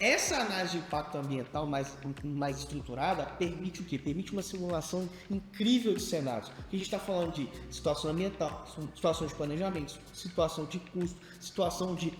Essa análise de impacto ambiental mais estruturada permite o quê? Permite uma simulação incrível de cenários. A gente está falando de situação ambiental, situação de planejamento, situação de custo, situação de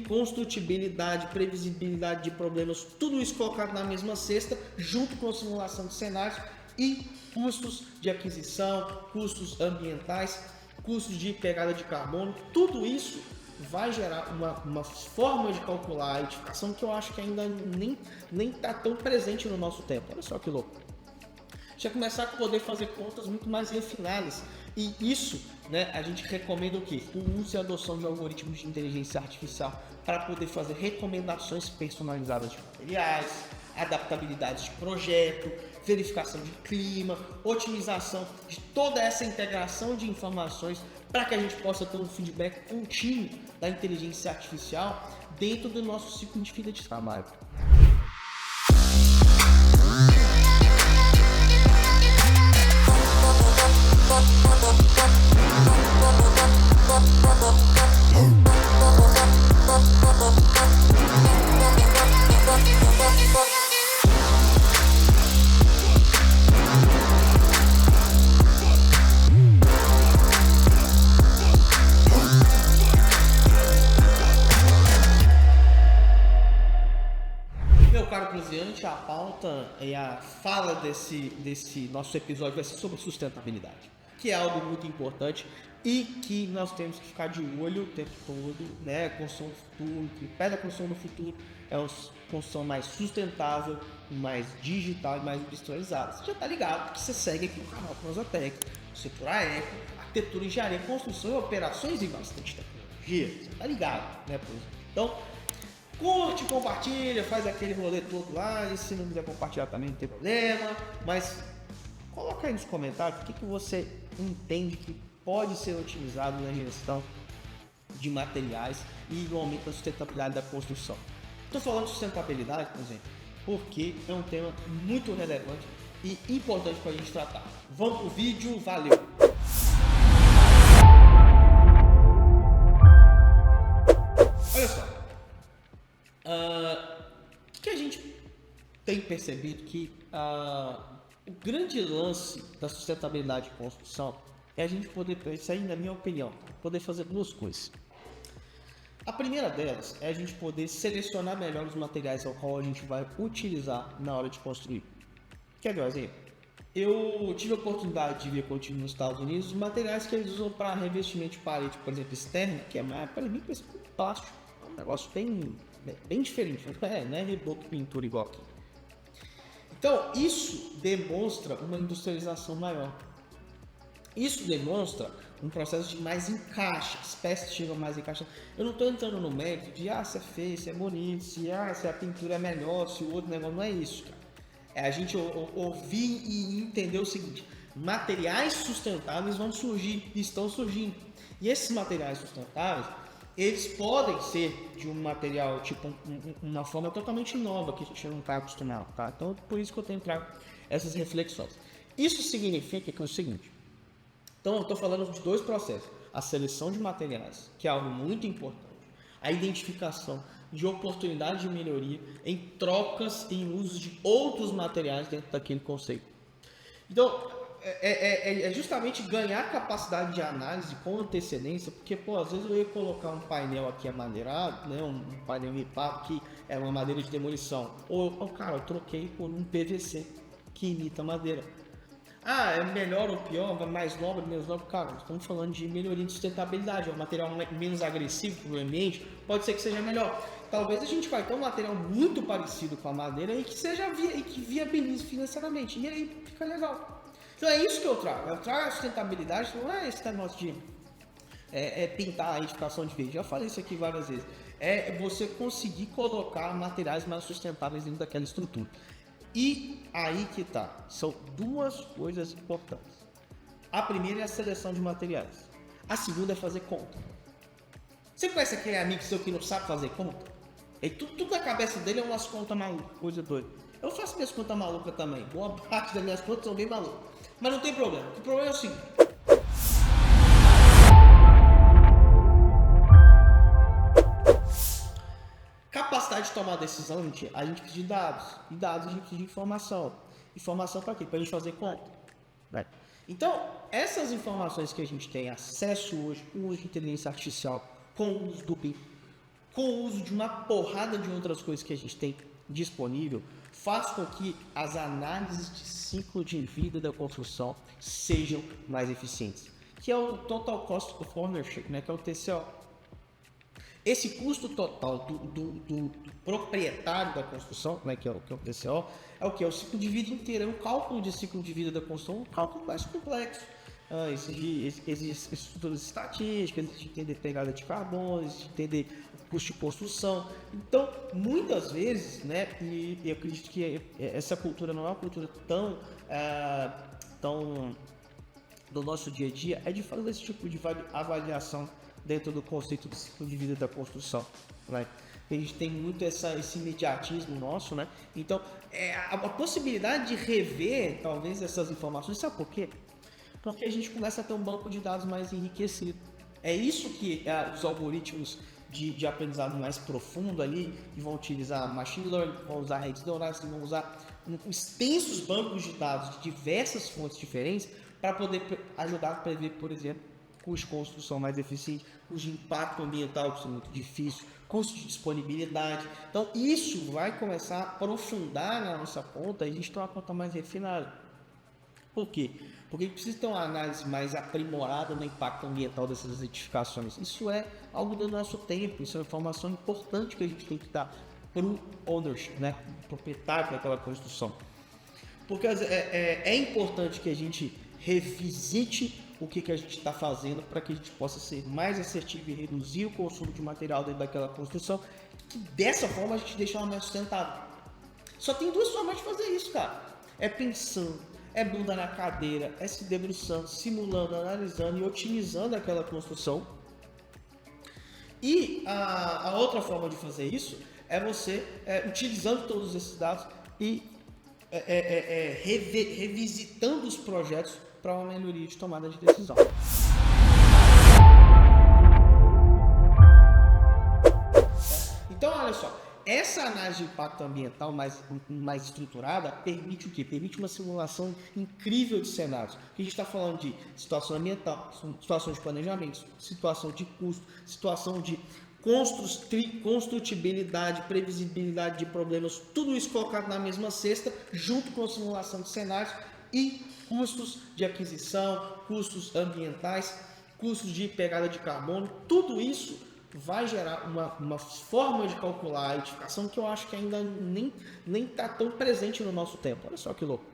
construtibilidade, previsibilidade de problemas, tudo isso colocado na mesma cesta, junto com a simulação de cenários e custos de aquisição, custos ambientais, custos de pegada de carbono, tudo isso vai gerar uma forma de calcular a edificação que eu acho que ainda nem está tão presente no nosso tempo. Olha só que louco. Já começar a poder fazer contas muito mais refinadas. E isso, né, a gente recomenda o quê? O uso e a adoção de algoritmos de inteligência artificial para poder fazer recomendações personalizadas de materiais, adaptabilidade de projeto, verificação de clima, otimização de toda essa integração de informações para que a gente possa ter um feedback contínuo da inteligência artificial dentro do nosso ciclo de vida de trabalho. A pauta e a fala desse nosso episódio vai ser sobre sustentabilidade, que é algo muito importante e que nós temos que ficar de olho o tempo todo, né? Construção do futuro, o pé da construção do futuro é uma construção mais sustentável, mais digital e mais industrializada. Você já está ligado que você segue aqui no canal Prosatec, setor eco, arquitetura, engenharia, construção e operações e bastante tecnologia. Você está ligado, né? Então, curte, compartilha, faz aquele rolê todo lá, e se não quiser compartilhar também não tem problema, mas coloca aí nos comentários o que você entende que pode ser otimizado na gestão de materiais e no aumento da sustentabilidade da construção. Estou falando de sustentabilidade, por exemplo, porque é um tema muito relevante e importante para a gente tratar. Vamos pro vídeo, valeu! Olha só. O que a gente tem percebido que o grande lance da sustentabilidade de construção é a gente poder, isso aí na minha opinião, poder fazer duas coisas. A primeira delas é a gente poder selecionar melhor os materiais ao qual a gente vai utilizar na hora de construir. Quer ver um exemplo? Eu tive a oportunidade de ver quando eu estive nos Estados Unidos os materiais que eles usam para revestimento de parede, por exemplo, externo, que é para mim parece plástico, é um negócio bem diferente, não é reboco pintura igual aqui. Então, isso demonstra uma industrialização maior. Isso demonstra um processo de mais encaixe, as peças chegam mais encaixadas. Eu não estou entrando no mérito de se é feio, se é bonito, se a pintura é melhor, se o outro negócio, não é isso, cara. É a gente ouvir e entender o seguinte: materiais sustentáveis vão surgir, estão surgindo. E esses materiais sustentáveis, eles podem ser de um material, tipo, uma forma totalmente nova que a gente não está acostumado, tá? Então, por isso que eu tenho que trago essas reflexões. Isso significa que é o seguinte: então, eu estou falando de dois processos. A seleção de materiais, que é algo muito importante. A identificação de oportunidade de melhoria em trocas, em uso de outros materiais dentro daquele conceito. Então, é justamente ganhar capacidade de análise com antecedência, porque, às vezes eu ia colocar um painel aqui amadeirado, né, um painel ripado que é uma madeira de demolição. Cara, eu troquei por um PVC que imita madeira. É melhor ou pior, mais nobre, menos nobre? Cara, estamos falando de melhoria de sustentabilidade, é um material menos agressivo para o ambiente, pode ser que seja melhor. Talvez a gente vai ter um material muito parecido com a madeira e que viabilize financeiramente, e aí fica legal. Então é isso que eu trago. Eu trago a sustentabilidade, não é esse negócio de pintar a edificação de verde. Já falei isso aqui várias vezes. É você conseguir colocar materiais mais sustentáveis dentro daquela estrutura. E aí que tá. São duas coisas importantes. A primeira é a seleção de materiais. A segunda é fazer conta. Você conhece aquele amigo seu que não sabe fazer conta? E tudo na cabeça dele é umas contas malucas, coisa doida. Eu faço minhas contas malucas também. Boa parte das minhas contas são bem malucas. Mas não tem problema. O problema é o seguinte: capacidade capacidade de tomar decisão, a gente precisa de dados. E dados a gente precisa de informação. Informação para quê? Para a gente fazer conta. Né? Então, essas informações que a gente tem acesso hoje, com o uso de inteligência artificial, com o uso do BIM, com o uso de uma porrada de outras coisas que a gente tem disponível, faz com que as análises de ciclo de vida da construção sejam mais eficientes, que é o Total Cost of Ownership, né, que é o TCO. Esse custo total do proprietário da construção, né, que é o TCO, é o que? É o ciclo de vida inteiro, é um cálculo de ciclo de vida da construção, um cálculo mais complexo. Exige estruturas estatísticas, exige entender pegada de carbono, exige entender custo de construção. Então, muitas vezes, né, e eu acredito que essa cultura não é uma cultura tão do nosso dia a dia, é de fazer esse tipo de avaliação dentro do conceito de ciclo de vida da construção, né? A gente tem muito esse imediatismo nosso, né? Então, a possibilidade de rever, talvez, essas informações, sabe por quê? Porque a gente começa a ter um banco de dados mais enriquecido. É isso que os algoritmos de aprendizado mais profundo ali, que vão utilizar machine learning, vão usar redes neurais, vão usar extensos bancos de dados de diversas fontes diferentes para poder ajudar a prever, por exemplo, custo de construção mais eficiente, custo de impacto ambiental, que isso é muito difícil, custo de disponibilidade. Então, isso vai começar a aprofundar na nossa conta e a gente tem uma conta mais refinada. Por quê? Porque a gente precisa ter uma análise mais aprimorada no impacto ambiental dessas edificações. Isso é algo do nosso tempo, isso é uma informação importante que a gente tem que dar para o ownership, né? O proprietário daquela construção. Porque é importante que a gente revisite o que a gente está fazendo para que a gente possa ser mais assertivo e reduzir o consumo de material dentro daquela construção, que dessa forma a gente deixa ela mais sustentável. Só tem duas formas de fazer isso, cara. É pensando, é bunda na cadeira, é se debruçando, simulando, analisando e otimizando aquela construção. E a outra forma de fazer isso é você utilizando todos esses dados e revisitando os projetos para uma melhoria de tomada de decisão. Então, olha só, essa análise de impacto ambiental mais estruturada permite o quê? Permite uma simulação incrível de cenários. A gente está falando de situação ambiental, situação de planejamento, situação de custo, situação de construtibilidade, previsibilidade de problemas, tudo isso colocado na mesma cesta, junto com a simulação de cenários e custos de aquisição, custos ambientais, custos de pegada de carbono, tudo isso vai gerar uma forma de calcular a edificação que eu acho que ainda nem está tão presente no nosso tempo. Olha só que louco.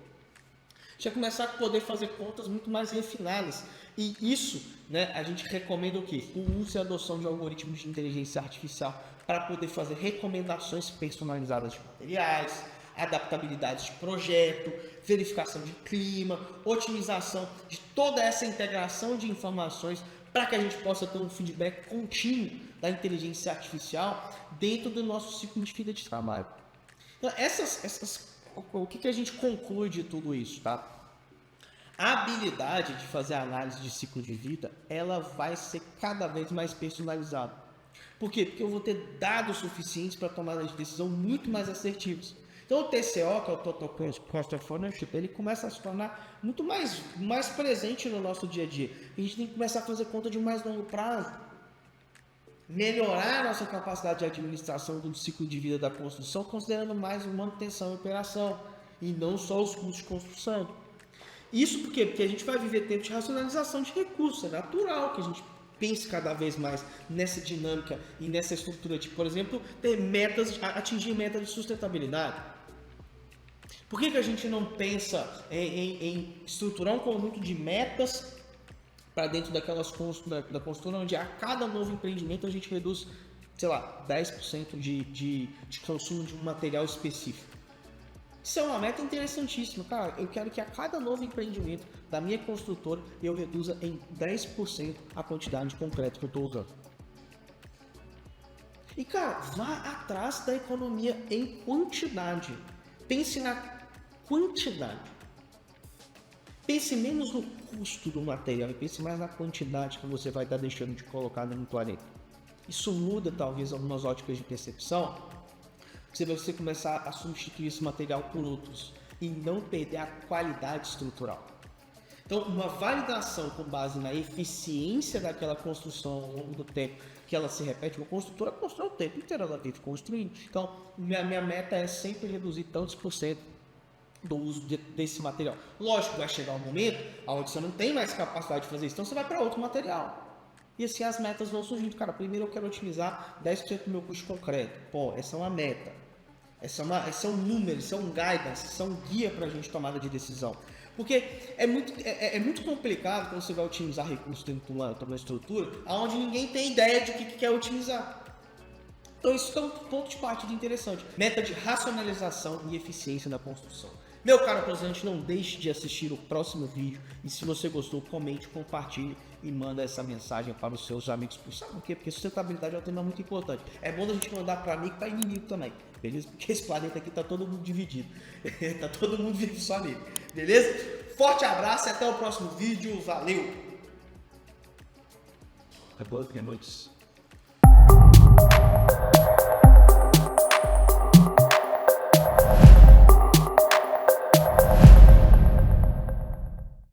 A gente vai começar a poder fazer contas muito mais refinadas. E isso, né, a gente recomenda o quê? O uso e a adoção de algoritmos de inteligência artificial para poder fazer recomendações personalizadas de materiais, adaptabilidade de projeto, verificação de clima, otimização de toda essa integração de informações para que a gente possa ter um feedback contínuo da inteligência artificial dentro do nosso ciclo de vida de trabalho. Então, o que a gente conclui de tudo isso, tá? A habilidade de fazer a análise de ciclo de vida, ela vai ser cada vez mais personalizada. Por quê? Porque eu vou ter dados suficientes para tomar de decisão muito mais assertivos. Então o TCO, que é o Total Cost of Ownership, ele começa a se tornar muito mais presente no nosso dia a dia. A gente tem que começar a fazer conta de um mais longo prazo. Melhorar a nossa capacidade de administração do ciclo de vida da construção, considerando mais manutenção e operação, e não só os custos de construção. Isso por quê? Porque a gente vai viver tempo de racionalização de recursos. É natural que a gente pense cada vez mais nessa dinâmica e nessa estrutura de, por exemplo, ter atingir metas de sustentabilidade. Por que a gente não pensa em estruturar um conjunto de metas para dentro da construtora, onde a cada novo empreendimento a gente reduz, sei lá, 10% de consumo de um material específico? Isso é uma meta interessantíssima, cara. Eu quero que a cada novo empreendimento da minha construtora eu reduza em 10% a quantidade de concreto que eu estou usando. E, cara, vá atrás da economia em quantidade. Pense na quantidade. Pense menos no custo do material e pense mais na quantidade que você vai estar deixando de colocar no planeta. Isso muda, talvez, algumas óticas de percepção se você começar a substituir esse material por outros e não perder a qualidade estrutural. Então, uma validação com base na eficiência daquela construção ao longo do tempo, que ela se repete, uma construtora constrói o tempo inteiro, ela vive construindo. Então, minha meta é sempre reduzir tantos por cento do uso desse material. Lógico, vai chegar um momento onde você não tem mais capacidade de fazer isso, então você vai para outro material. E assim as metas vão surgindo. Cara, primeiro eu quero otimizar 10% do meu custo concreto. Pô, essa é uma meta. Esse é um número, isso é um guidance, isso é um guia para a gente tomada de decisão. Porque é muito complicado quando você vai otimizar recursos dentro de uma estrutura onde ninguém tem ideia de o que quer otimizar. Então isso é um ponto de partida interessante. Meta de racionalização e eficiência na construção. Meu caro aposentante, não deixe de assistir o próximo vídeo. E se você gostou, comente, compartilhe e manda essa mensagem para os seus amigos. Sabe por quê? Porque sustentabilidade é um tema muito importante. É bom a gente mandar para amigo e para inimigo também. Beleza? Porque esse planeta aqui tá todo mundo dividido. Tá todo mundo vivo só nele. Beleza? Forte abraço e até o próximo vídeo. Valeu! Boas noites.